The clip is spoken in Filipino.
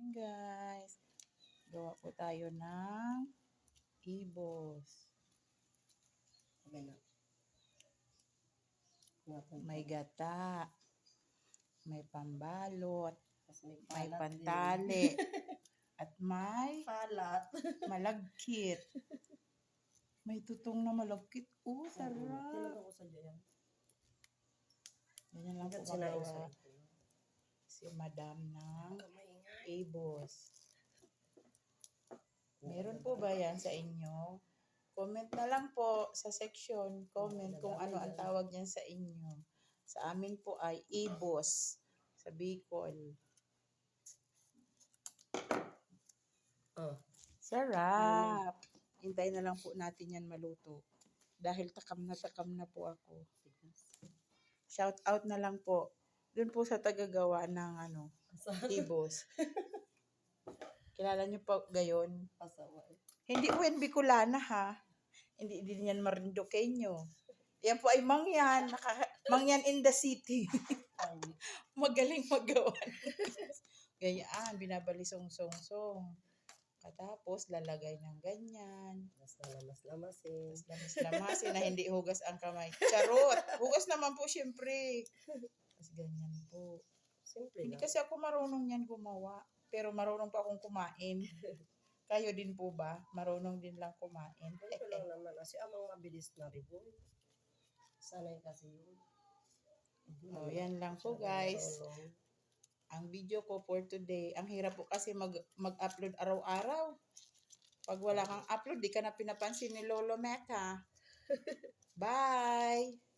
Ayan guys. Gawa po tayo ng ibos. May gata. May pambalot. May pantali. At may Palat. malagkit. May tutong na malagkit. Sarap. Tinagay ko sa diyan. Ganyan lang po magawa si Madam ng ibos. Meron po ba yan sa inyo? Comment na lang po sa section. Comment kung ano ang tawag niyan sa inyo. Sa amin po ay ibos. Sa Bicol. Sarap. Hintayin na lang po natin yan maluto. Dahil takam na po ako. Shout out na lang po. Doon po sa tagagawa ng ibos. Kilala niyo po gayon? Hindi po yan Bicolana ha. Hindi din yan Marinduqueño. Yan po ay mangyan. Mangyan in the city. Magaling magawa. Gayaan, binabalisong-song-song. Katapos, lalagay ng ganyan. Lamas-lamasin. Lamas-lamasin na hindi hugas ang kamay. Charot! Hugas naman po syempre. Tapos ganyan po. Simple Hindi lang. kasi ako marunong yan gumawa. Pero marunong pa akong kumain. Kayo din po ba? Marunong din lang kumain. Ito lang naman. Kasi amang mabilis na rin. Sanay kasi yun. Yan lang po guys. Ang video ko for today. Ang hirap po kasi mag-upload araw-araw. Pag wala kang upload, di ka na pinapansin ni Lolo Meta. Bye!